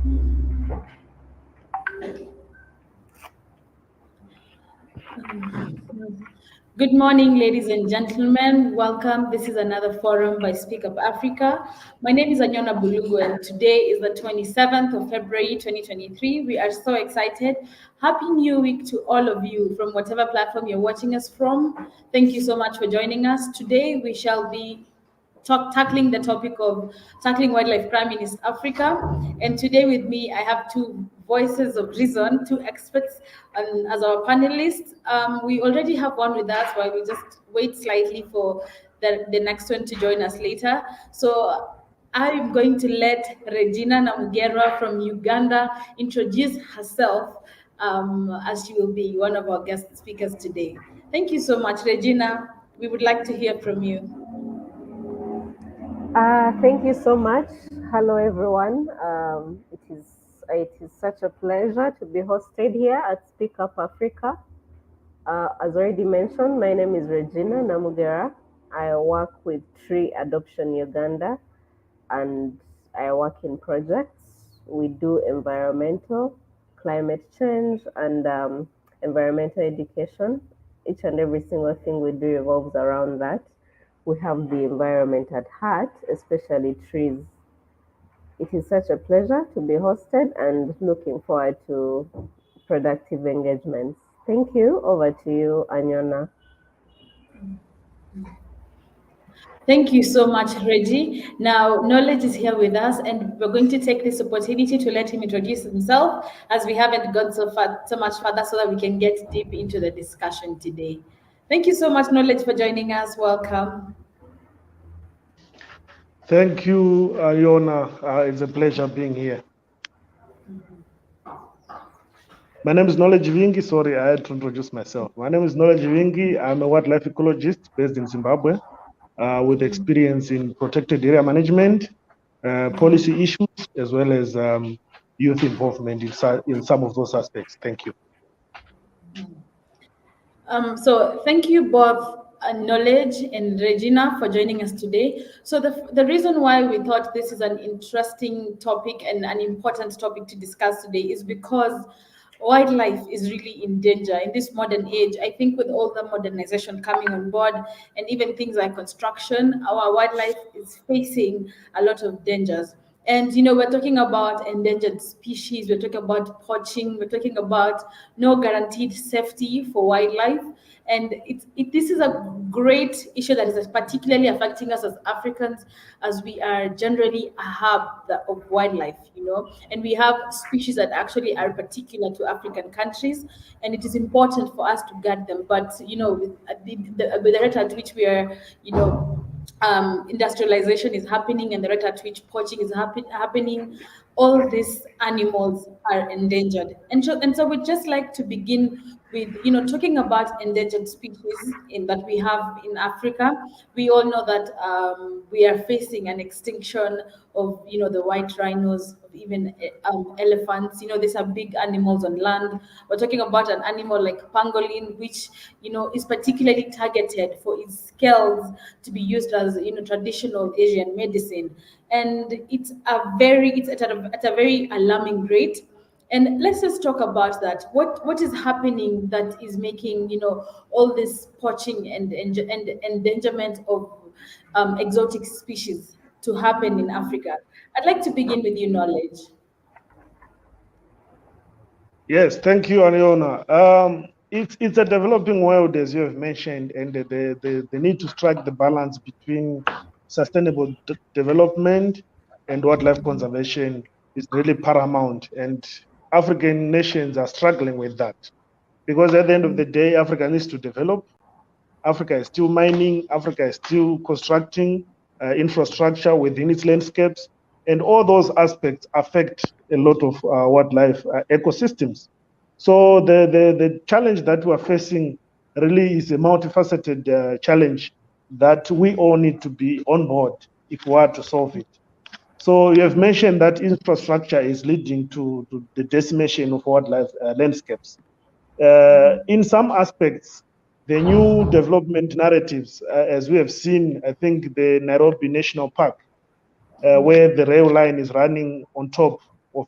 Good morning, ladies and gentlemen. Welcome. This is another forum by Speak Up Africa. My name is Anyona Bulugu, and today is the 27th of February 2023. We are so excited. Happy New Week to all of you from whatever platform you're watching us from. Thank you so much for joining us. Today, we shall be tackling the topic of tackling wildlife crime in East Africa. And today with me, I have two voices of reason, two experts as our panelists. We already have one with us, but we just wait slightly for the next one to join us later. So I'm going to let Regina Namugera from Uganda introduce herself as she will be one of our guest speakers today. Thank you so much, Regina. We would like to hear from you. Thank you so much. Hello, everyone. It is such a pleasure to be hosted here at Speak Up Africa. As already mentioned, my name is Regina Namugera. I work with Tree Adoption Uganda, and I work in projects. We do environmental, climate change, and environmental education. Each and every single thing we do revolves around that. We have the environment at heart, especially trees. It is such a pleasure to be hosted and looking forward to productive engagements. Thank you. Over to you, Anyona. Thank you so much, Reggie. Now, Knowledge is here with us, and we're going to take this opportunity to let him introduce himself, as we haven't gone so much further, so that we can get deep into the discussion today. Thank you so much, Knowledge, for joining us. Welcome. Thank you, Yona. It's a pleasure being here. My name is Knowledge Vingi. Sorry, I had to introduce myself. My name is Knowledge Vingi. I'm a wildlife ecologist based in Zimbabwe with experience in protected area management, policy issues, as well as youth involvement in some of those aspects. Thank you. So thank you both, Knowledge and Regina, for joining us today. So the reason why we thought this is an interesting topic and an important topic to discuss today is because wildlife is really in danger in this modern age. I think with all the modernization coming on board and even things like construction, our wildlife is facing a lot of dangers. And we're talking about endangered species, we're talking about poaching, we're talking about no guaranteed safety for wildlife. And this is a great issue that is particularly affecting us as Africans, as we are generally a hub of wildlife, and we have species that actually are particular to African countries, and it is important for us to guard them. But with the rate at which we are, industrialization is happening and the rate at which poaching is happening, all these animals are endangered. And so we'd just like to begin with talking about endangered species that we have in Africa. We all know that we are facing an extinction of the white rhinos, of even elephants. These are big animals on land. We're talking about an animal like pangolin, which is particularly targeted for its scales to be used as traditional Asian medicine, and it's at a very alarming rate. And let's just talk about that. What is happening that is making all this poaching and endangerment of exotic species to happen in Africa? I'd like to begin with you, Knowledge. Yes, thank you, Ariona. It's a developing world, as you have mentioned, and the need to strike the balance between sustainable development and wildlife conservation is really paramount. And African nations are struggling with that because at the end of the day, Africa needs to develop. Africa is still mining. Africa is still constructing infrastructure within its landscapes. And all those aspects affect a lot of wildlife ecosystems. So the challenge that we're facing really is a multifaceted challenge that we all need to be on board if we are to solve it. So you have mentioned that infrastructure is leading to the decimation of wildlife landscapes. In some aspects, the new development narratives, as we have seen, I think the Nairobi National Park, where the rail line is running on top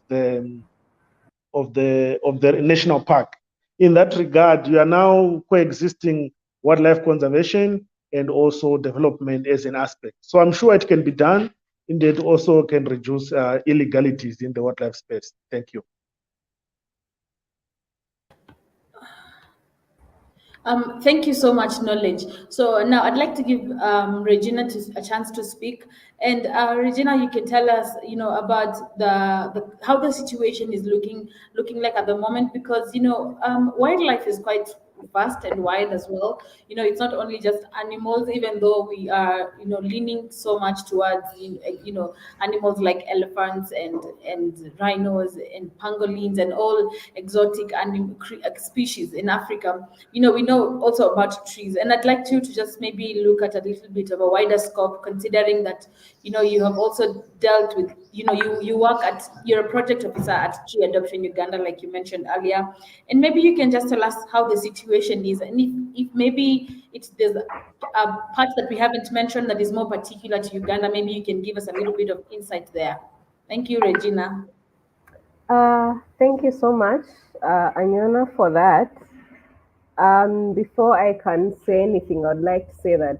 the national park. In that regard, you are now coexisting wildlife conservation and also development as an aspect. So I'm sure it can be done. Indeed, also can reduce illegalities in the wildlife space. Thank you. Thank you so much, Knowledge. So now I'd like to give Regina a chance to speak. And Regina, you can tell us, about the how the situation is looking like at the moment, because wildlife is quite vast and wide as well. It's not only just animals, even though we are leaning so much towards animals like elephants and rhinos and pangolins and all exotic species in Africa. We know also about trees, and I'd like you to just maybe look at a little bit of a wider scope, considering that you have also dealt with you're a project officer at Tree Adoption Uganda, like you mentioned earlier, and maybe you can just tell us how the situation is, and if maybe there's a part that we haven't mentioned that is more particular to Uganda, maybe you can give us a little bit of insight there. Thank you, Regina. Thank you so much, Anyona, for that. Before I can say anything, I'd like to say that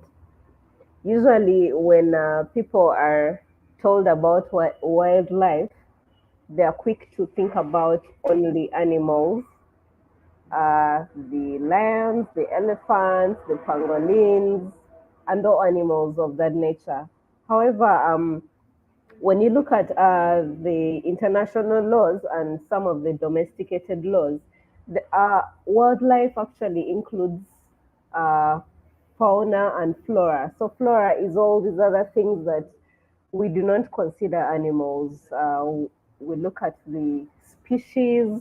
usually when people are told about wildlife, they are quick to think about only animals, the lions, the elephants, the pangolins, and all animals of that nature. However, when you look at the international laws and some of the domesticated laws, the wildlife actually includes uh, fauna and flora. So flora is all these other things that we do not consider animals. We look at the species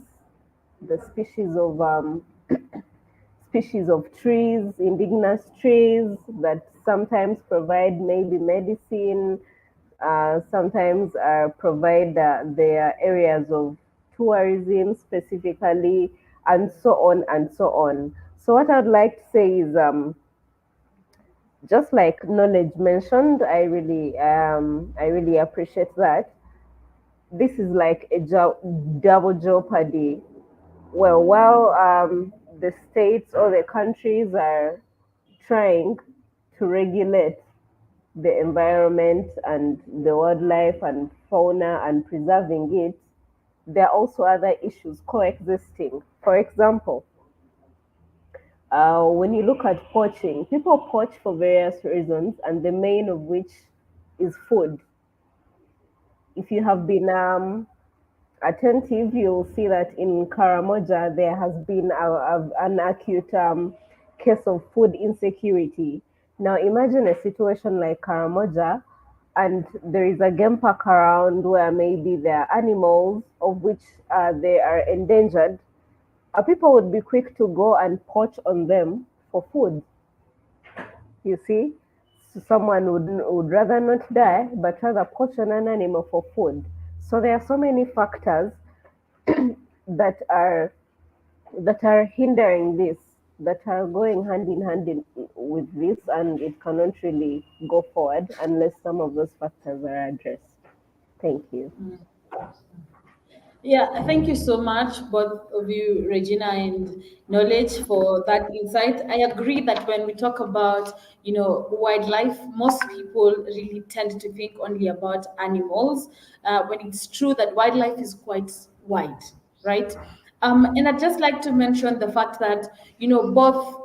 of trees, indigenous trees that sometimes provide maybe medicine, sometimes provide their areas of tourism specifically, and so on and so on. So what I'd like to say is, just like Knowledge mentioned, I really appreciate that. This is like a double jeopardy. Well, while the states or the countries are trying to regulate the environment and the wildlife and fauna and preserving it, there are also other issues coexisting. For example, when you look at poaching, people poach for various reasons, and the main of which is food. If you have been attentive, you'll see that in Karamoja there has been an acute case of food insecurity. Now imagine a situation like Karamoja, and there is a game park around where maybe there are animals of which they are endangered. People would be quick to go and poach on them for food. You see, so someone would rather not die, but rather poach on an animal for food. So there are so many factors that are hindering this, that are going hand in hand with this, and it cannot really go forward unless some of those factors are addressed. Thank you. Yeah, thank you so much, both of you, Regina and Knowledge, for that insight. I agree that when we talk about, wildlife, most people really tend to think only about animals, when it's true that wildlife is quite wide, right? And I'd just like to mention the fact that, both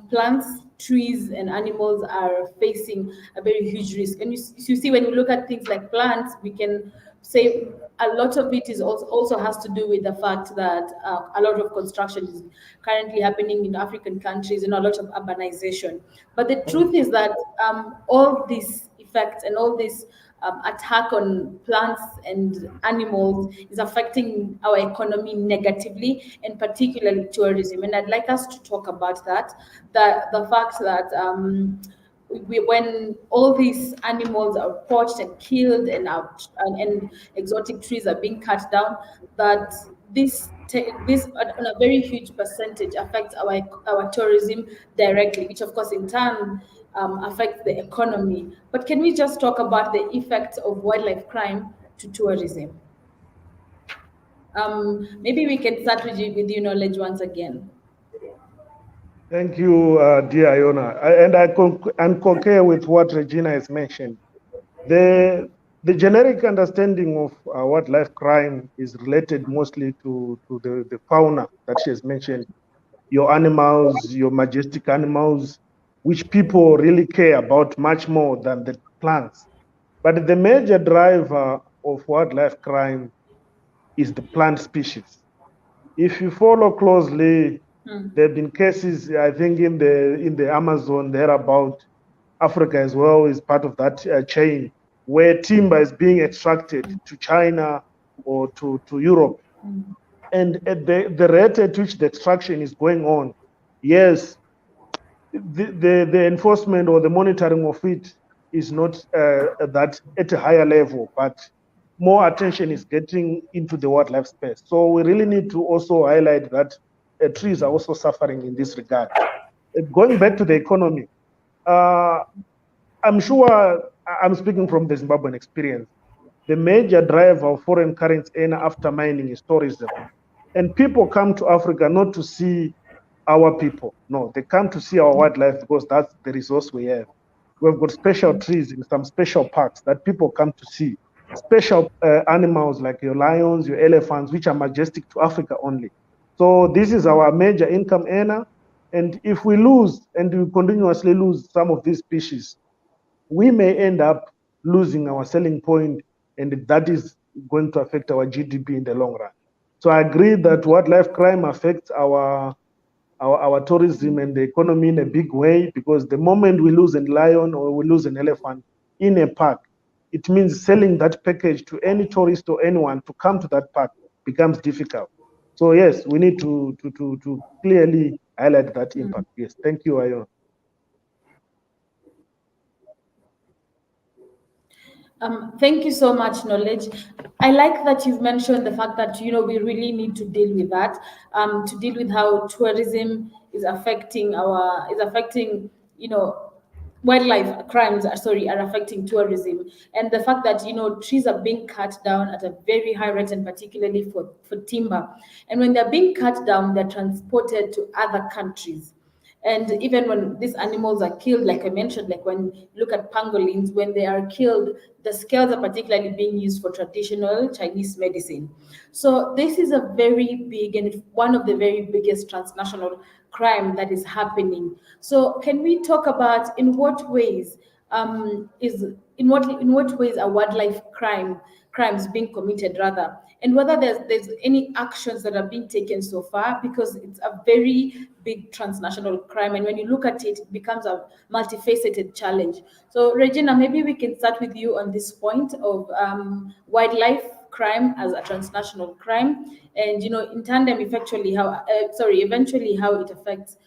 plants, trees, and animals are facing a very huge risk. And you see, when we look at things like plants, we can say a lot of it is also has to do with the fact that a lot of construction is currently happening in African countries and a lot of urbanization. But the truth is that all these effects and all this attack on plants and animals is affecting our economy negatively, and particularly tourism. And I'd like us to talk about that. The fact that when all these animals are poached and killed and exotic trees are being cut down, that this on a very huge percentage affects our tourism directly, which of course in turn affects the economy. But can we just talk about the effects of wildlife crime to tourism? Maybe we can start with you, Knowledge, once again. Thank you, dear Iona. And concur with what Regina has mentioned. The generic understanding of wildlife crime is related mostly to the fauna that she has mentioned, your animals, your majestic animals, which people really care about much more than the plants. But the major driver of wildlife crime is the plant species. If you follow closely, there have been cases, I think, in the Amazon, thereabout. Africa as well is part of that chain, where timber is being extracted to China or to Europe. And at the rate at which the extraction is going on, yes, the enforcement or the monitoring of it is not that at a higher level, but more attention is getting into the wildlife space. So we really need to also highlight that trees are also suffering in this regard. Going back to the economy, I'm sure I'm speaking from the Zimbabwean experience. The major driver of foreign currency after mining is tourism. And people come to Africa not to see our people. No, they come to see our wildlife because that's the resource we have. We've got special trees in some special parks that people come to see. Special animals like your lions, your elephants, which are majestic to Africa only. So this is our major income earner. And if we lose and we continuously lose some of these species, we may end up losing our selling point, and that is going to affect our GDP in the long run. So I agree that wildlife crime affects our tourism and the economy in a big way, because the moment we lose a lion or we lose an elephant in a park, it means selling that package to any tourist or anyone to come to that park becomes difficult. So yes, we need to clearly highlight that impact. Yes, thank you, Iona. Thank you so much, Knowledge. I like that you've mentioned the fact that we really need to deal with that, to deal with how tourism is affecting wildlife crimes are affecting tourism, and the fact that trees are being cut down at a very high rate, and particularly for timber. And when they're being cut down, they're transported to other countries. And even when these animals are killed, like I mentioned, like when you look at pangolins, when they are killed, the scales are particularly being used for traditional Chinese medicine. So this is a very big and one of the very biggest transnational crime that is happening. So can we talk about in what ways in what ways are wildlife crimes being committed, rather, and whether there's any actions that are being taken so far, because it's a very big transnational crime, and when you look at it, it becomes a multifaceted challenge. So Regina, maybe we can start with you on this point of wildlife crime as a transnational crime, and in tandem eventually how it affects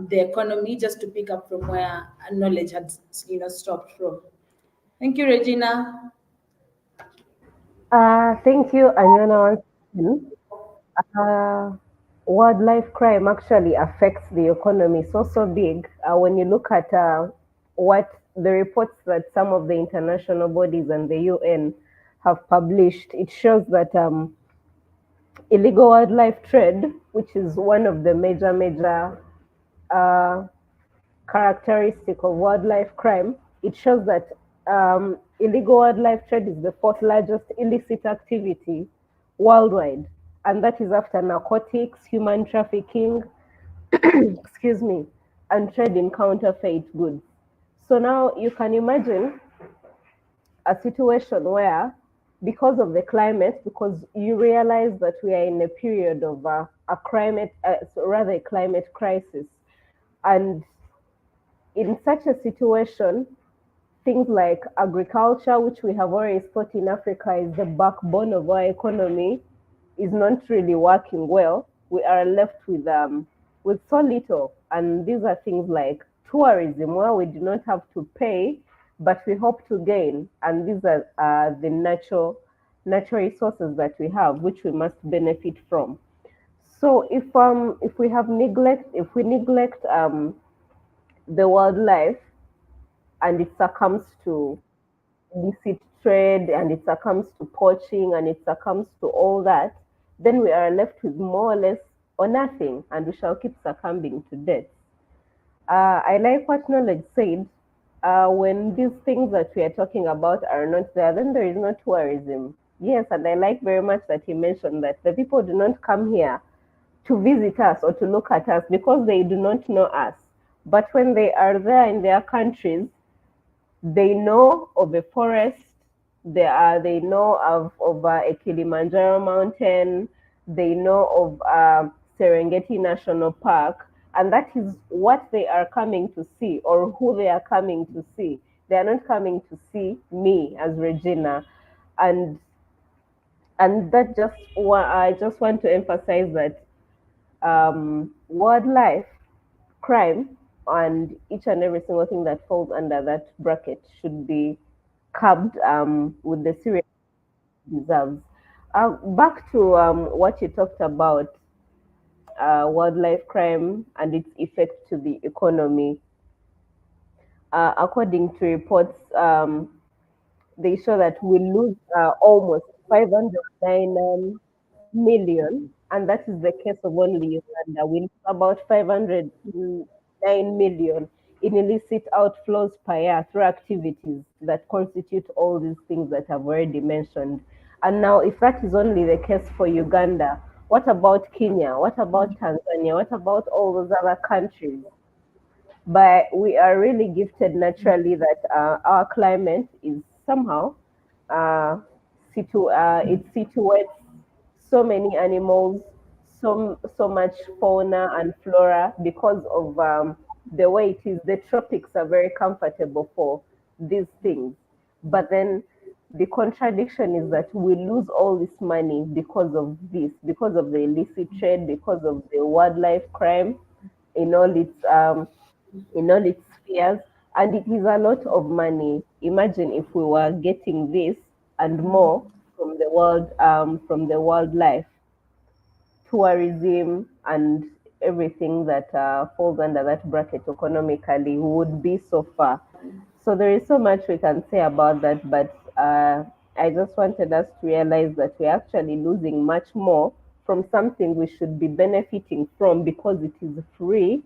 the economy, just to pick up from where Knowledge had stopped from. Thank you, Regina. Thank you, Anyona. Wildlife crime actually affects the economy so big. When you look at what the reports that some of the international bodies and the UN have published, it shows that illegal wildlife trade, which is one of the major uh, characteristic of wildlife crime, it shows that illegal wildlife trade is the fourth largest illicit activity worldwide, and that is after narcotics, human trafficking, excuse me, and trade in counterfeit goods. So now you can imagine a situation where, because of the climate, because you realize that we are in a period of a climate crisis, and in such a situation, things like agriculture, which we have always thought in Africa is the backbone of our economy, is not really working well. We are left with so little, and these are things like tourism, where we do not have to pay, but we hope to gain, and these are the natural resources that we have, which we must benefit from. So if we neglect the wildlife, and it succumbs to illicit trade, and it succumbs to poaching, and it succumbs to all that, then we are left with more or less or nothing, and we shall keep succumbing to death. I like what Knowledge said. When these things that we are talking about are not there, then there is no tourism. Yes, and I like very much that he mentioned that the people do not come here to visit us or to look at us because they do not know us. But when they are there in their countries, they know of a forest. They know of a Kilimanjaro mountain. They know of Serengeti National Park, and that is what they are coming to see, or who they are coming to see. They are not coming to see me as Regina, and that just I just want to emphasize that wildlife crime and each and every single thing that falls under that bracket should be curbed with the serious it deserves. Back to what you talked about, wildlife crime and its effect to the economy. According to reports, they show that we lose almost 509 million, and that is the case of only Uganda. We lose about 509 million in illicit outflows per year through activities that constitute all these things that I've already mentioned. And now, if that is only the case for Uganda, what about Kenya? What about Tanzania? What about all those other countries? But we are really gifted naturally that our climate is somehow uh, it situates so many animals, so much fauna and flora because of the way it is. The tropics are very comfortable for these things, but then the contradiction is that we lose all this money because of this, because of the illicit trade, because of the wildlife crime in all its spheres, and it is a lot of money. Imagine if we were getting this and more from the wildlife, tourism, and everything that falls under that bracket economically would be so far. So there is so much we can say about that, but I just wanted us to realize that we're actually losing much more from something we should be benefiting from because it is free,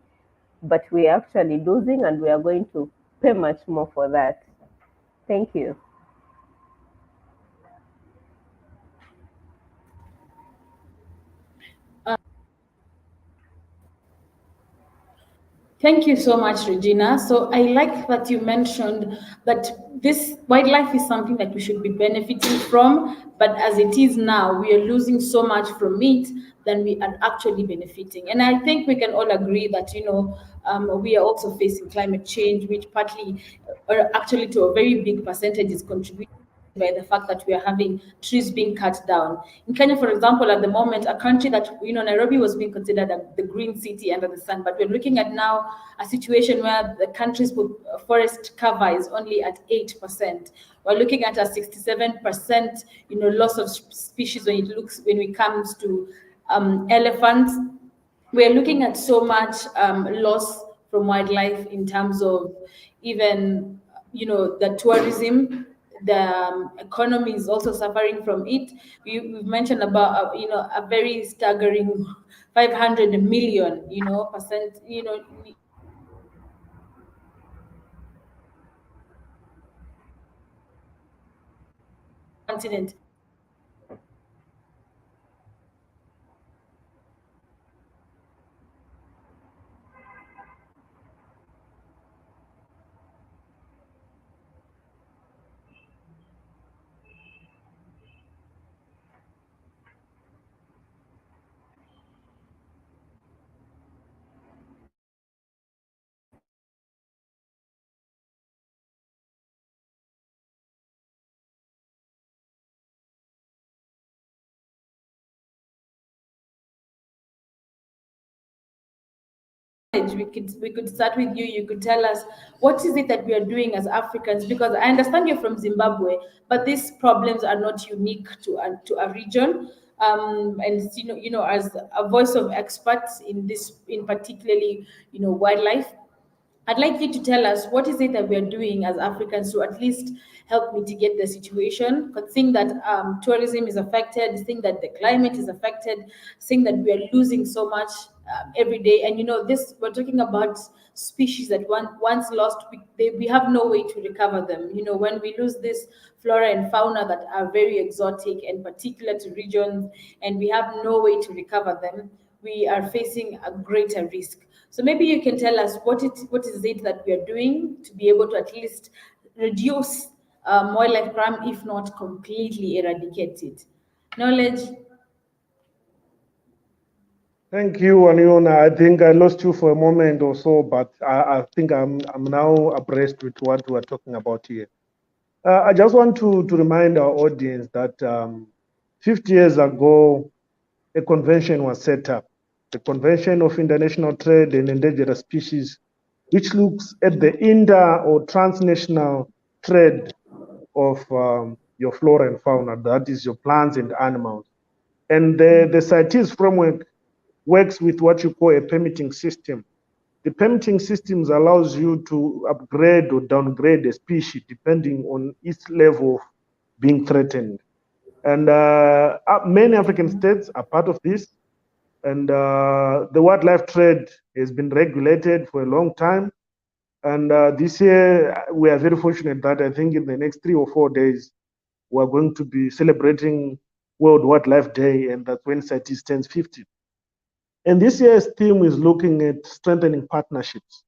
but we're actually losing and we are going to pay much more for that. Thank you. Thank you so much, Regina. So I like that you mentioned that this wildlife is something that we should be benefiting from, but as it is now, we are losing so much from it than we are actually benefiting. And I think we can all agree that, we are also facing climate change, which partly, or actually to a very big percentage, is contributing by the fact that we are having trees being cut down. In Kenya, for example, at the moment, a country that, Nairobi was being considered the green city under the sun, but we're looking at now a situation where the country's forest cover is only at 8%. We're looking at a 67%, loss of species when it comes to elephants. We're looking at so much loss from wildlife in terms of even, the tourism. The economy is also suffering from it. We've mentioned about, a very staggering 500 million, percent, continent. We could start with you. You could tell us what is it that we are doing as Africans, because I understand you're from Zimbabwe, but these problems are not unique to a region. And as a voice of experts in this, in particularly, wildlife, I'd like you to tell us what is it that we are doing as Africans to at least help mitigate the situation, seeing that tourism is affected, seeing that the climate is affected, seeing that we are losing so much every day. And this, we're talking about species that once lost, we have no way to recover them. When we lose this flora and fauna that are very exotic and particular to regions, and we have no way to recover them, we are facing a greater risk. So maybe you can tell us what is it that we are doing to be able to at least reduce wildlife crime, if not completely eradicate it. Knowledge. Thank you, Aniona. I think I lost you for a moment or so, but I think I'm now abreast with what we're talking about here. I just want to remind our audience that 50 years ago, a convention was set up, the Convention of International Trade in Endangered Species, which looks at the inter or transnational trade of your flora and fauna, that is your plants and animals. And the CITES framework works with what you call a permitting system. The permitting systems allows you to upgrade or downgrade a species depending on its level of being threatened. And many African states are part of this. And the wildlife trade has been regulated for a long time. And this year, we are very fortunate that I think in the next 3 or 4 days, we're going to be celebrating World Wildlife Day, and that's when CITES turns 50. And this year's theme is looking at strengthening partnerships.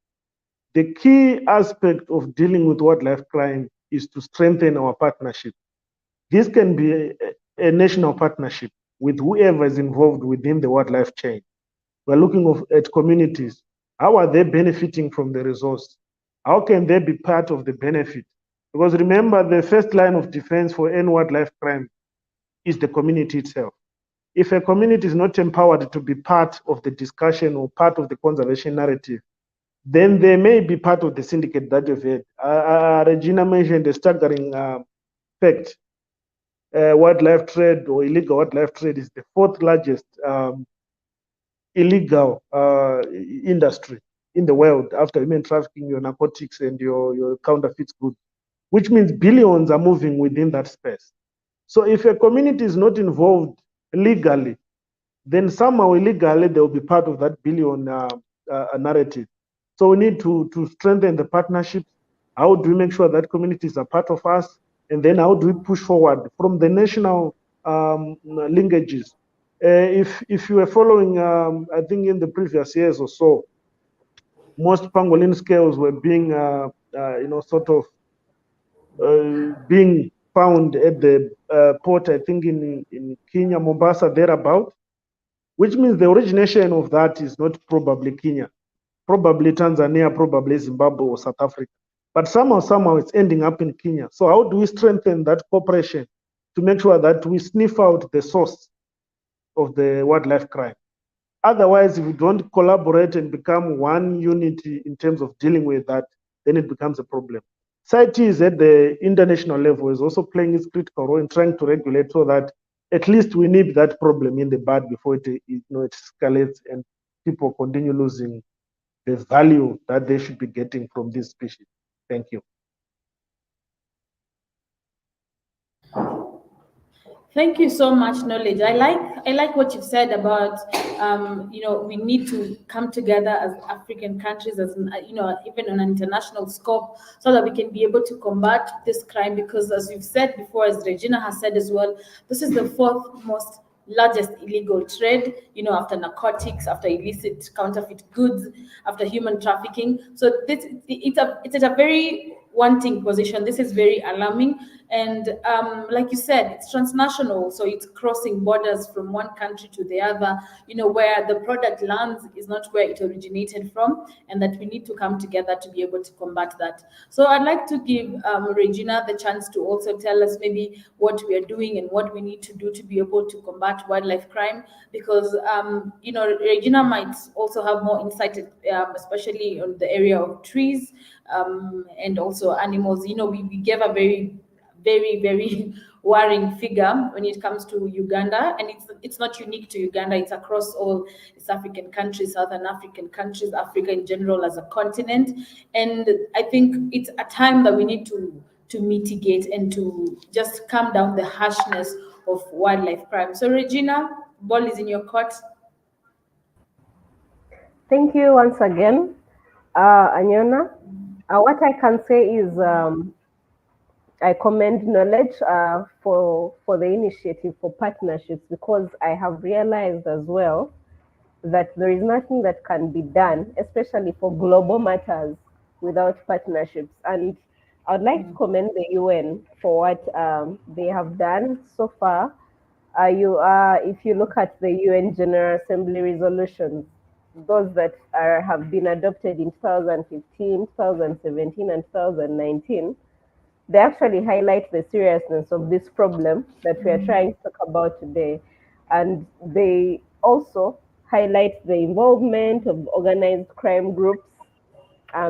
The key aspect of dealing with wildlife crime is to strengthen our partnership. This can be a national partnership with whoever is involved within the wildlife chain. We're looking at communities. How are they benefiting from the resource? How can they be part of the benefit? Because remember, the first line of defense for any wildlife crime is the community itself. If a community is not empowered to be part of the discussion or part of the conservation narrative, then they may be part of the syndicate that you've had. Regina mentioned a staggering fact. Wildlife trade or illegal wildlife trade is the 4th largest illegal industry in the world after human trafficking, your narcotics, and your counterfeit goods, which means billions are moving within that space. So if a community is not involved legally, then somehow illegally they will be part of that billion narrative. So we need to strengthen the partnerships. How do we make sure that communities are part of us? And then how do we push forward from the national linkages? If you were following, I think in the previous years or so, most pangolin scales were being, sort of being found at the port, I think in Kenya, Mombasa, thereabout, which means the origination of that is not probably Kenya, probably Tanzania, probably Zimbabwe or South Africa. But somehow it's ending up in Kenya. So how do we strengthen that cooperation to make sure that we sniff out the source of the wildlife crime? Otherwise, if we don't collaborate and become one unity in terms of dealing with that, then it becomes a problem. CITES at the international level is also playing its critical role in trying to regulate so that at least we nip that problem in the bud before it escalates and people continue losing the value that they should be getting from this species. Thank you. Thank you so much, Knowledge. I like what you've said about we need to come together as African countries, as even on an international scope, so that we can be able to combat this crime. Because as you've said before, as Regina has said as well, this is the 4th most largest illegal trade, after narcotics, after illicit counterfeit goods, after human trafficking. So it's at a very wanting position. This is very alarming. And like you said, it's transnational, so it's crossing borders from one country to the other, where the product lands is not where it originated from, and that we need to come together to be able to combat that. So I'd like to give Regina the chance to also tell us maybe what we are doing and what we need to do to be able to combat wildlife crime, because Regina might also have more insight, especially on the area of trees and also animals. We gave a very worrying figure when it comes to Uganda, and it's not unique to Uganda. It's across all East African countries, Southern African countries, Africa in general as a continent. And I think it's a time that we need to mitigate and to just calm down the harshness of wildlife crime. So Regina, ball is in your court. Thank you once again, Anyona. What I can say is I commend Knowledge for the initiative for partnerships, because I have realized as well that there is nothing that can be done, especially for global matters, without partnerships. And I would like to commend the UN for what they have done so far. If you look at the UN General Assembly resolutions, those that have been adopted in 2015, 2017, and 2019, they actually highlight the seriousness of this problem that we are trying to talk about today. And they also highlight the involvement of organized crime groups,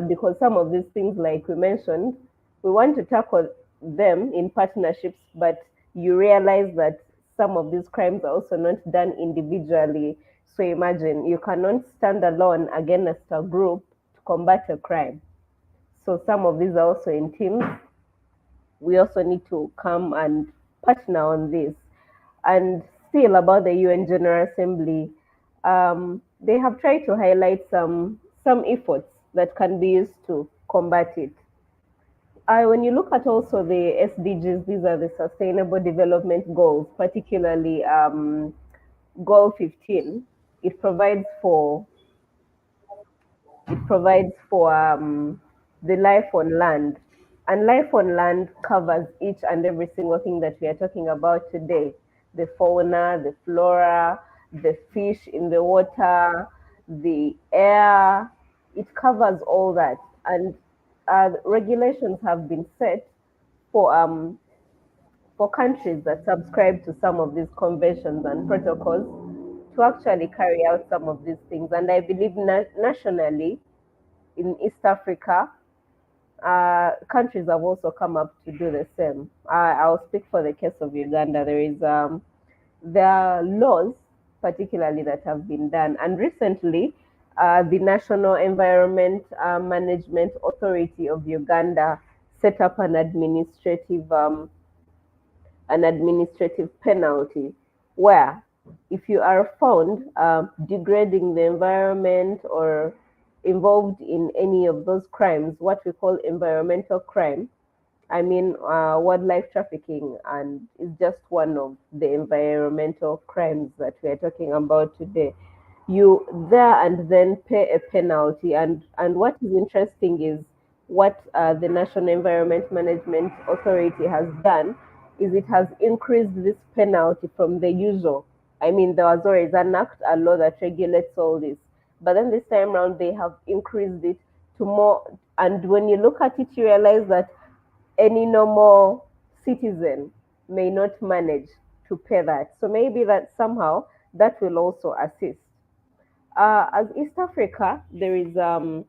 because some of these things, like we mentioned, we want to tackle them in partnerships, but you realize that some of these crimes are also not done individually. So imagine you cannot stand alone against a group to combat a crime. So some of these are also in teams. We also need to come and partner on this. And still about the UN General Assembly, they have tried to highlight some efforts that can be used to combat it. When you look at also the SDGs, these are the Sustainable Development Goals, particularly Goal 15. It provides for the life on land. And life on land covers each and every single thing that we are talking about today: the fauna, the flora, the fish in the water, the air. It covers all that. And regulations have been set for countries that subscribe to some of these conventions and protocols to actually carry out some of these things. And I believe nationally in East Africa, countries have also come up to do the same. I'll speak for the case of Uganda. There are laws, particularly, that have been done, and recently, the National Environment Management Authority of Uganda set up an administrative penalty, where if you are found degrading the environment or involved in any of those crimes, what we call environmental crime. I mean, wildlife trafficking, and is just one of the environmental crimes that we are talking about today. You there and then pay a penalty, and what is interesting is what the National Environment Management Authority has done is it has increased this penalty from the usual. I mean, there was always an act, a law that regulates all this, but then this time around they have increased it to more. And when you look at it, you realize that any normal citizen may not manage to pay that. So maybe that somehow that will also assist. As East Africa, there is a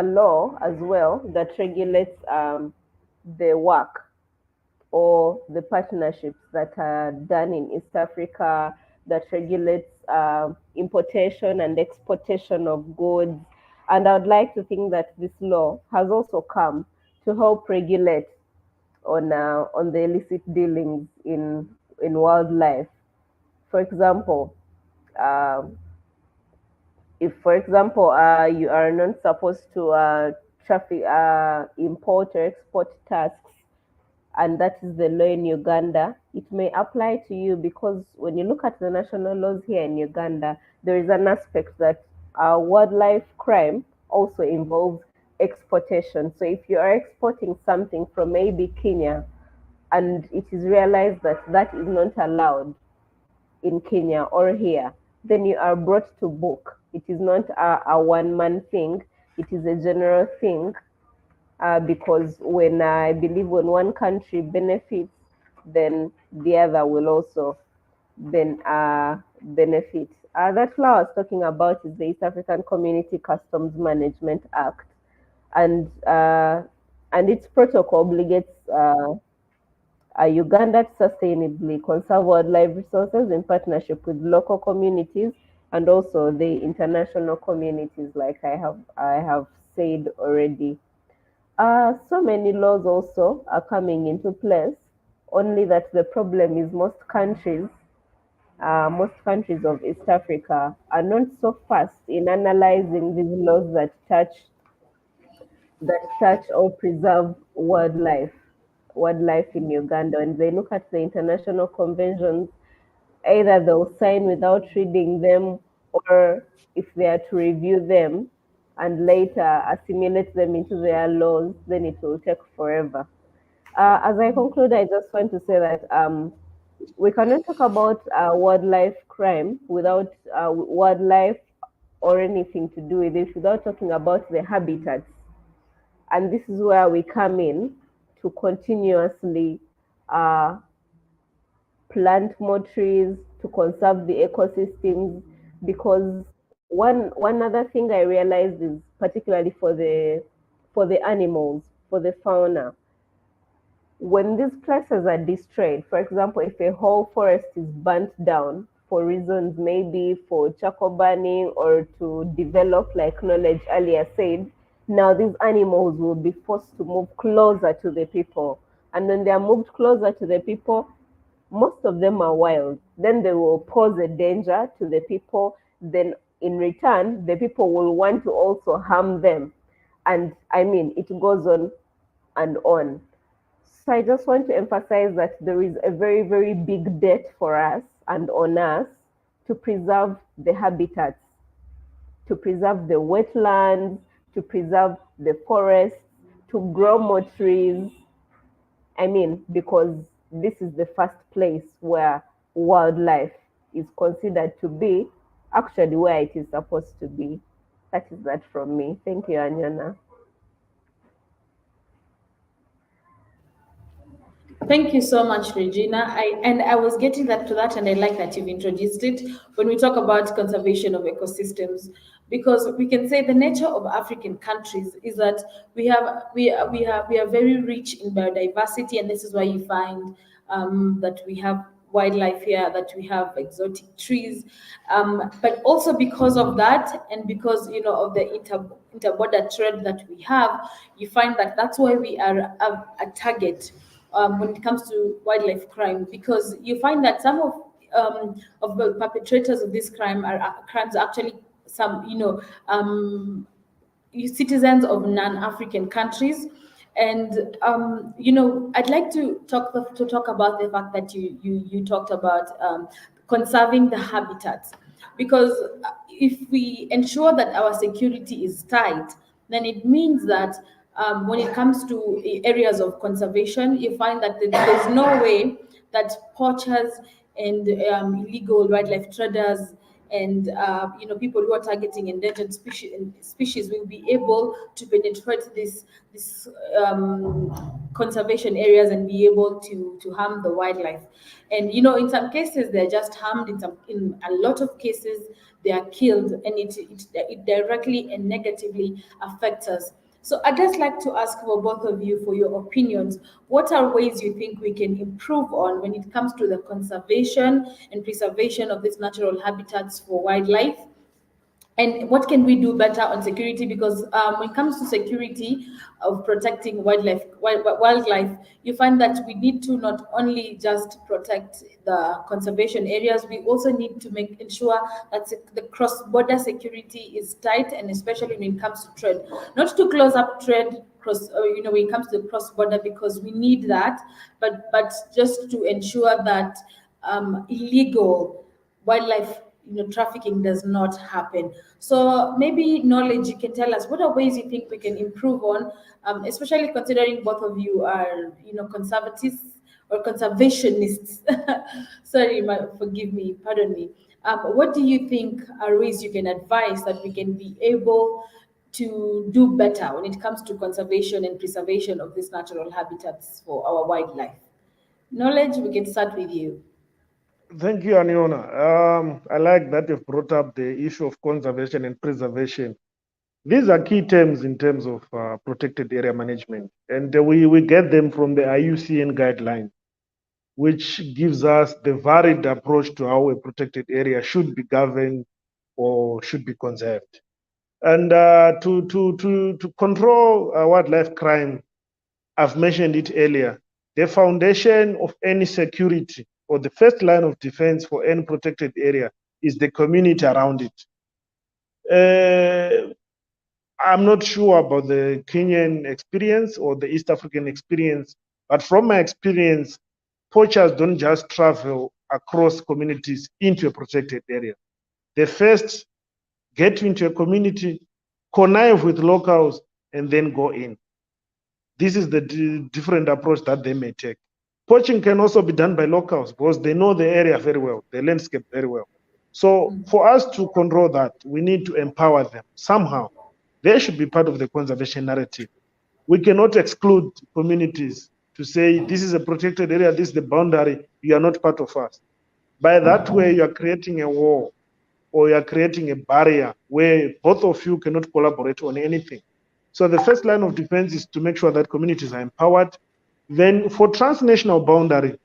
law as well that regulates the work or the partnerships that are done in East Africa, that regulates importation and exportation of goods. And I would like to think that this law has also come to help regulate on the illicit dealings in wildlife. For example, if, for example, you are not supposed to traffic, import or export tasks, and that is the law in Uganda, it may apply to you, because when you look at the national laws here in Uganda, there is an aspect that wildlife crime also involves exportation. So if you are exporting something from maybe Kenya, and it is realized that that is not allowed in Kenya or here, then you are brought to book. It is not a one-man thing, it is a general thing, because when I believe when one country benefits, then the other will also then benefit. That law I was talking about is the East African Community Customs Management Act, and its protocol obligates Uganda to sustainably conserve wildlife resources in partnership with local communities and also the international communities, like I have said already. So many laws also are coming into place, only that the problem is most countries of East Africa are not so fast in analyzing these laws that touch or preserve wildlife in Uganda. When they look at the international conventions, either they'll sign without reading them, or if they are to review them and later assimilate them into their laws, then it will take forever. As I conclude, I just want to say that we cannot talk about wildlife crime without wildlife or anything to do with it without talking about the habitats. And this is where we come in to continuously uh, plant more trees to conserve the ecosystems, because one other thing I realized is particularly for the animals, for the fauna, when these places are destroyed, for example, if a whole forest is burnt down for reasons maybe for charcoal burning or to develop, like Knowledge earlier said, now these animals will be forced to move closer to the people. And when they are moved closer to the people, most of them are wild. Then they will pose a danger to the people. Then, in return, the people will want to also harm them. And I mean, it goes on and on. So I just want to emphasize that there is a very, very big debt for us and on us to preserve the habitats, to preserve the wetlands, to preserve the forests, to grow more trees. I mean, because this is the first place where wildlife is considered to be actually where it is supposed to be. That is that from me. Thank you, Anyana. Thank you so much, Regina. I was getting that to that, and I like that you've introduced it when we talk about conservation of ecosystems, because we can say the nature of African countries is that we are very rich in biodiversity, and this is why you find that we have wildlife here, that we have exotic trees, but also because of that, and because of the interborder trade that we have, you find that that's why we are a target when it comes to wildlife crime, because you find that some of the perpetrators of this crimes are actually some citizens of non-African countries. And I'd like to talk about the fact that you talked about conserving the habitats, because if we ensure that our security is tight, then it means that when it comes to areas of conservation, you find that there's no way that poachers and illegal wildlife traders and people who are targeting endangered species will be able to penetrate this conservation areas and be able to harm the wildlife. And in some cases they're just harmed, in a lot of cases they are killed, and it directly and negatively affects us. So I'd just like to ask for both of you for your opinions. What are ways you think we can improve on when it comes to the conservation and preservation of these natural habitats for wildlife? And what can we do better on security? Because when it comes to security of protecting wildlife, you find that we need to not only just protect the conservation areas, we also need to ensure that the cross-border security is tight, and especially when it comes to trade, not to close up trade when it comes to the cross-border, because we need that, but just to ensure that illegal wildlife trafficking does not happen. So maybe Knowledge, you can tell us what are ways you think we can improve on, especially considering both of you are conservatists or conservationists. Sorry, forgive me, pardon me. What do you think are ways you can advise that we can be able to do better when it comes to conservation and preservation of these natural habitats for our wildlife? Knowledge, we can start with you. Thank you, Aniona. I like that you've brought up the issue of conservation and preservation. These are key terms in terms of protected area management, and we get them from the IUCN guideline, which gives us the varied approach to how a protected area should be governed or should be conserved. And to control wildlife crime, I've mentioned it earlier, the foundation of any security or the first line of defense for any protected area is the community around it. I'm not sure about the Kenyan experience or the East African experience, but from my experience, poachers don't just travel across communities into a protected area. They first get into a community, connive with locals, and then go in. This is the different approach that they may take. Poaching can also be done by locals because they know the area very well, the landscape very well. So for us to control that, we need to empower them somehow. They should be part of the conservation narrative. We cannot exclude communities to say, this is a protected area, this is the boundary, you are not part of us. By that way, you are creating a wall or you are creating a barrier where both of you cannot collaborate on anything. So the first line of defense is to make sure that communities are empowered. Then for transnational boundary,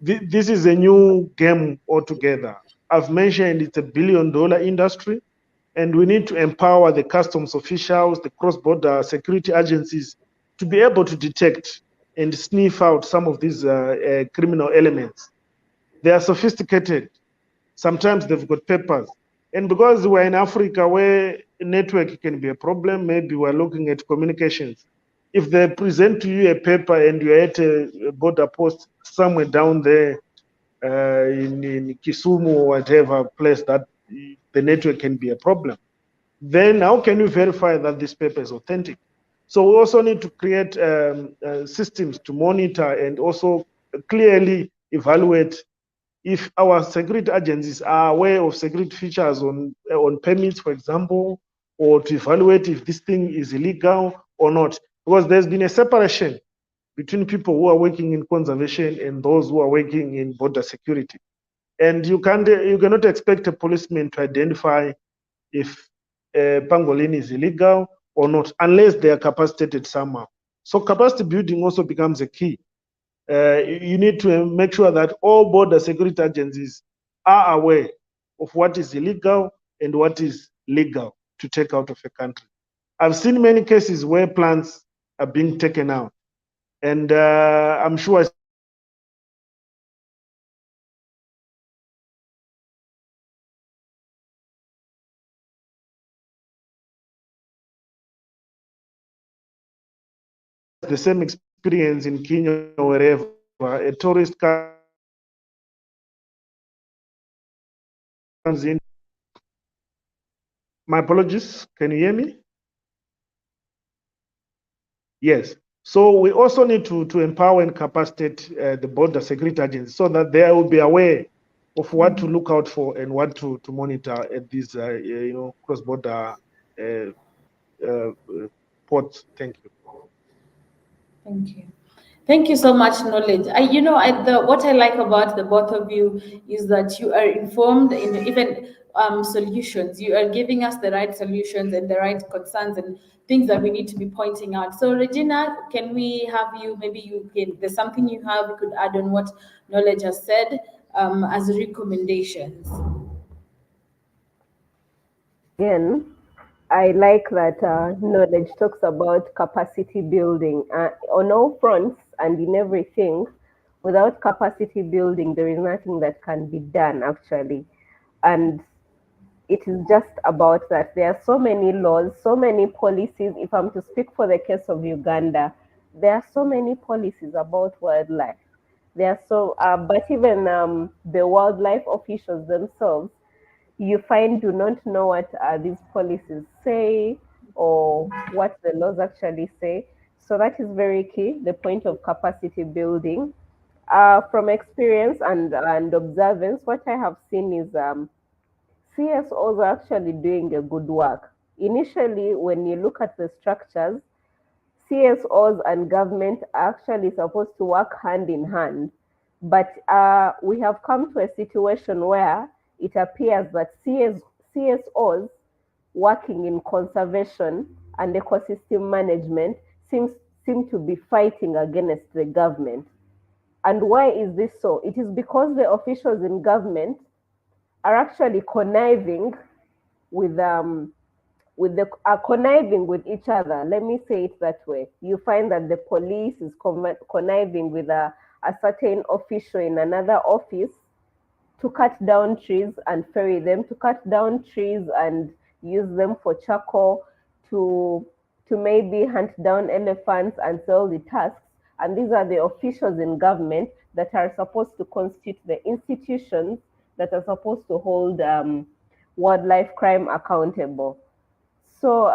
this is a new game altogether. I've mentioned it's $1 billion industry, and we need to empower the customs officials, the cross-border security agencies to be able to detect and sniff out some of these criminal elements. They are sophisticated. Sometimes they've got papers. And because we're in Africa where network can be a problem, maybe we're looking at communications. If they present to you a paper and you're at a border post somewhere down there in Kisumu or whatever place that the network can be a problem, then how can you verify that this paper is authentic? So we also need to create systems to monitor and also clearly evaluate if our security agencies are aware of security features on permits, for example, or to evaluate if this thing is illegal or not. Because there's been a separation between people who are working in conservation and those who are working in border security. And you cannot expect a policeman to identify if pangolin is illegal or not, unless they are capacitated somehow. So capacity building also becomes a key. You need to make sure that all border security agencies are aware of what is illegal and what is legal to take out of a country. I've seen many cases where plants are being taken out, and I'm sure the same experience in Kenya or wherever. A tourist comes in. My apologies. Can you hear me? Yes. So we also need to empower and capacitate the border security agencies so that they will be aware of what to look out for and what to monitor at these cross-border ports. Thank you. Thank you. Thank you so much, Knowledge. What I like about the both of you is that you are informed in even solutions. You are giving us the right solutions and the right concerns and things that we need to be pointing out. So, Regina, can we have you? Maybe there's something you have you could add on what Knowledge has said as recommendations. Again, I like that Knowledge talks about capacity building on all fronts and in everything. Without capacity building, there is nothing that can be done actually. And it is just about that. There are so many laws, so many policies. If I'm to speak for the case of Uganda, there are so many policies about wildlife. But even the wildlife officials themselves, you find do not know what these policies say or what the laws actually say. So that is very key, the point of capacity building. From experience and observance, what I have seen is CSOs are actually doing a good work. Initially, when you look at the structures, CSOs and government are actually supposed to work hand in hand. But we have come to a situation where it appears that CSOs working in conservation and ecosystem management seem to be fighting against the government. And why is this so? It is because the officials in government are actually conniving with conniving with each other. Let me say it that way. You find that the police is conniving with a certain official in another office to cut down trees and ferry them, to cut down trees and use them for charcoal, to maybe hunt down elephants and sell the tusks. And these are the officials in government that are supposed to constitute the institutions that are supposed to hold wildlife crime accountable. So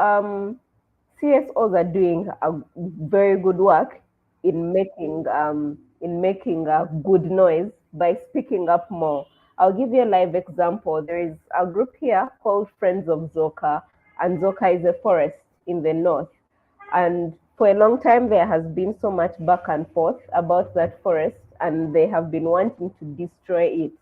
CSOs are doing a very good work in making a good noise by speaking up more. I'll give you a live example. There is a group here called Friends of Zoka, and Zoka is a forest in the north. And for a long time, there has been so much back and forth about that forest, and they have been wanting to destroy it.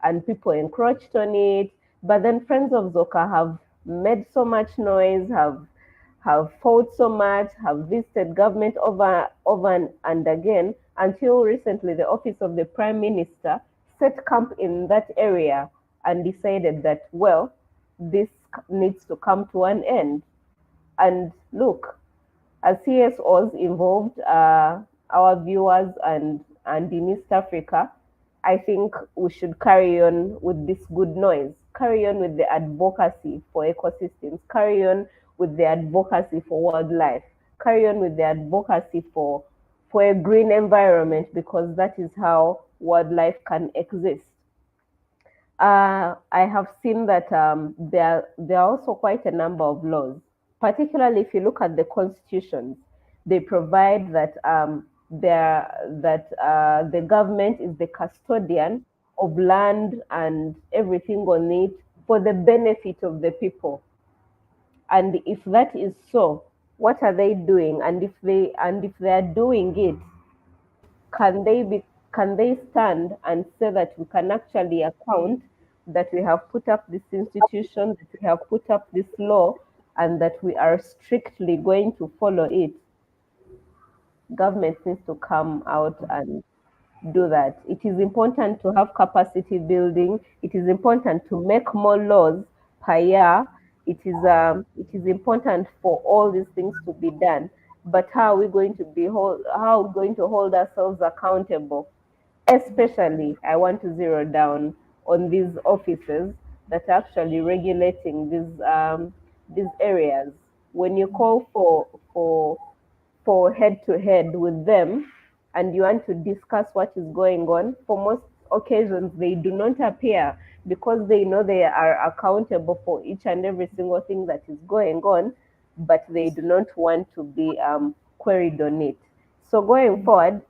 And people encroached on it. But then Friends of Zoka have made so much noise, have fought so much, have visited government over and again, until recently the office of the Prime Minister set camp in that area and decided that, well, this needs to come to an end. And look, as CSOs involved, our viewers and in East Africa, I think we should carry on with this good noise, carry on with the advocacy for ecosystems, carry on with the advocacy for wildlife, carry on with the advocacy for a green environment, because that is how wildlife can exist. I have seen that there are also quite a number of laws, particularly if you look at the constitutions. They provide that the government is the custodian of land and everything on it for the benefit of the people. And if that is so, what are they doing? And if they are doing it, can they stand and say that we can actually account that we have put up this institution, that we have put up this law, and that we are strictly going to follow it? Government needs to come out and do that. It is important to have capacity building. It is important to make more laws per year. It is important for all these things to be done. But how are we going to hold ourselves accountable? Especially, I want to zero down on these offices that are actually regulating these areas. When you call for head to head with them and you want to discuss what is going on, for most occasions they do not appear, because they know they are accountable for each and every single thing that is going on, but they do not want to be queried on it. So going forward,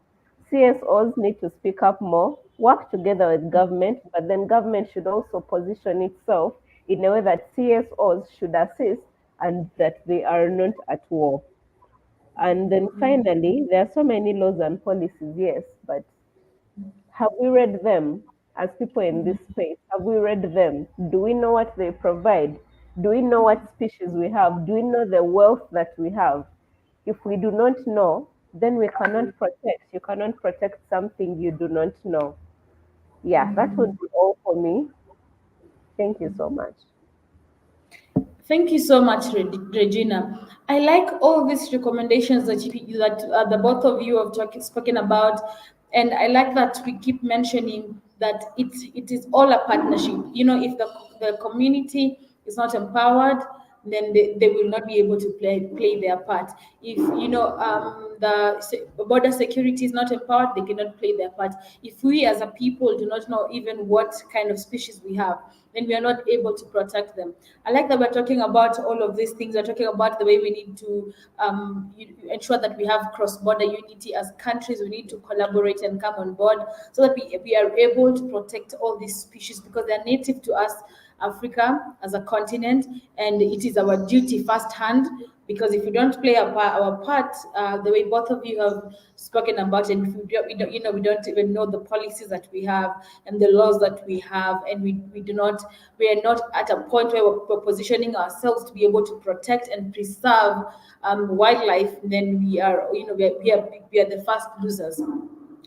CSOs need to speak up more, work together with government, but then government should also position itself in a way that CSOs should assist and that they are not at war. And then finally, there are so many laws and policies, yes, but have we read them as people in this space? Have we read them? Do we know what they provide? Do we know what species we have? Do we know the wealth that we have? If we do not know, then we cannot protect. You cannot protect something you do not know. Yeah, that would be all for me. Thank you so much. Thank you so much, Regina. I like all these recommendations that the both of you have spoken about, and I like that we keep mentioning that it is all a partnership. You know, if the community is not empowered, then they will not be able to play their part. If the border security is not empowered, they cannot play their part. If we as a people do not know even what kind of species we have, then we are not able to protect them. I like that we're talking about all of these things. We're talking about the way we need to ensure that we have cross-border unity as countries. We need to collaborate and come on board so that we are able to protect all these species because they're native to us. Africa as a continent, and it is our duty firsthand, because if we don't play our part, the way both of you have spoken about, and if we don't even know the policies that we have and the laws that we have, and we are not at a point where we're positioning ourselves to be able to protect and preserve wildlife, then we are the first losers,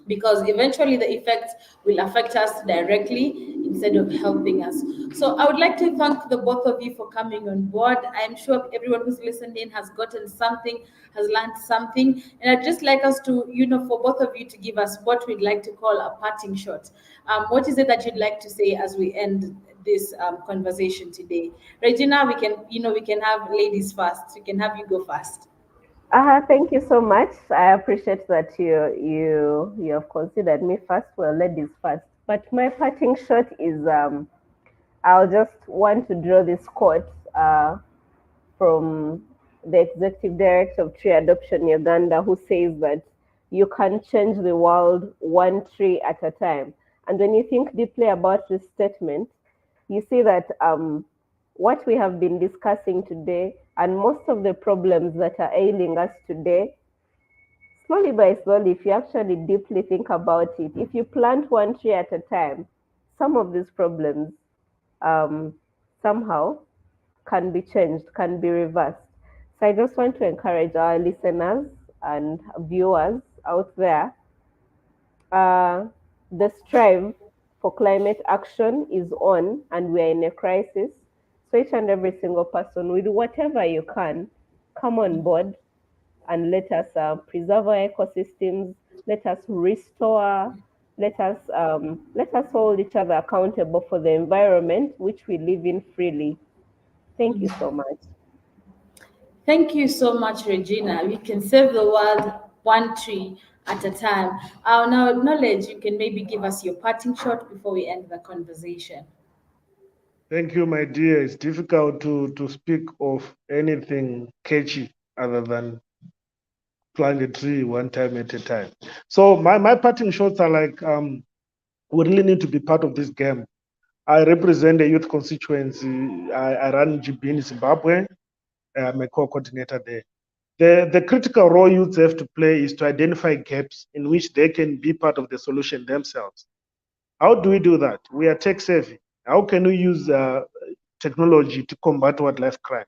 because eventually the effects will affect us directly instead of helping us. So I would like to thank the both of you for coming on board. I'm sure everyone who's listened in has gotten something, has learned something. And I'd just like us to, for both of you to give us what we'd like to call a parting shot. What is it that you'd like to say as we end this conversation today? Regina, we can have ladies first. We can have you go first. Thank you so much. I appreciate that you have considered me first. Well, ladies first. But my parting shot is I'll just want to draw this quote from the executive director of Tree Adoption Uganda, who says that you can change the world one tree at a time. And when you think deeply about this statement, you see that what we have been discussing today and most of the problems that are ailing us today, slowly by slowly, if you actually deeply think about it, if you plant one tree at a time, some of these problems somehow can be changed, can be reversed. So I just want to encourage our listeners and viewers out there. The strive for climate action is on, and we are in a crisis. So each and every single person, with whatever you can, come on board and let us preserve our ecosystems. Let us restore. Let us hold each other accountable for the environment which we live in freely. Thank you so much. Thank you so much, Regina. We can save the world one tree at a time. Now, Knowledge, you can maybe give us your parting shot before we end the conversation. Thank you, my dear. It's difficult to speak of anything catchy other than plant a tree one time at a time. So my parting shots are like, we really need to be part of this game. I represent a youth constituency. I run GB in Zimbabwe. I'm a co-coordinator there. The critical role youths have to play is to identify gaps in which they can be part of the solution themselves. How do we do that? We are tech savvy. How can we use technology to combat wildlife crime?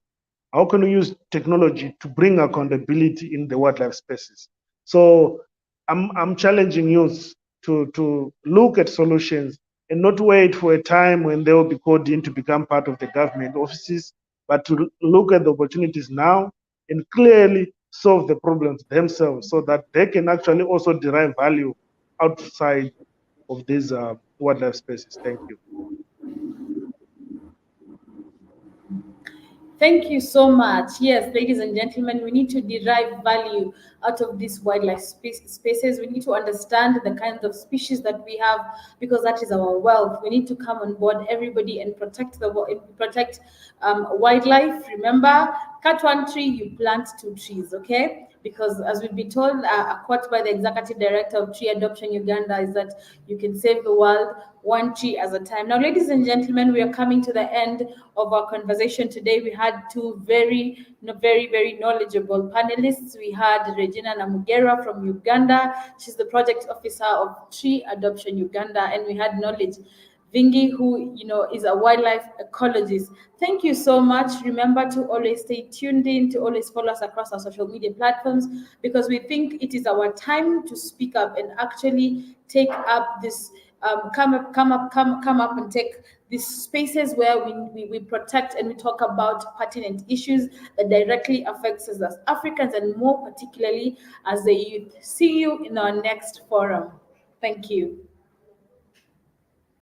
How can we use technology to bring accountability in the wildlife spaces? So I'm challenging youth to look at solutions and not wait for a time when they will be called in to become part of the government offices, but to look at the opportunities now and clearly solve the problems themselves so that they can actually also derive value outside of these wildlife spaces. Thank you. Thank you so much. Yes, ladies and gentlemen, we need to derive value out of these wildlife spaces. We need to understand the kinds of species that we have, because that is our wealth. We need to come on board, everybody, and protect wildlife. Remember, cut one tree, you plant two trees. Okay. Because as we've been told, a quote by the executive director of Tree Adoption Uganda is that you can save the world one tree at a time. Now, ladies and gentlemen, we are coming to the end of our conversation today. We had two very, very knowledgeable panelists. We had Regina Namugera from Uganda. She's the project officer of Tree Adoption Uganda. And we had Knowledge Vingi, who is a wildlife ecologist. Thank you so much. Remember to always stay tuned in, to always follow us across our social media platforms, because we think it is our time to speak up and actually take up this come up and take these spaces where we protect and we talk about pertinent issues that directly affects us as Africans, and more particularly as the youth. See you in our next forum. Thank you.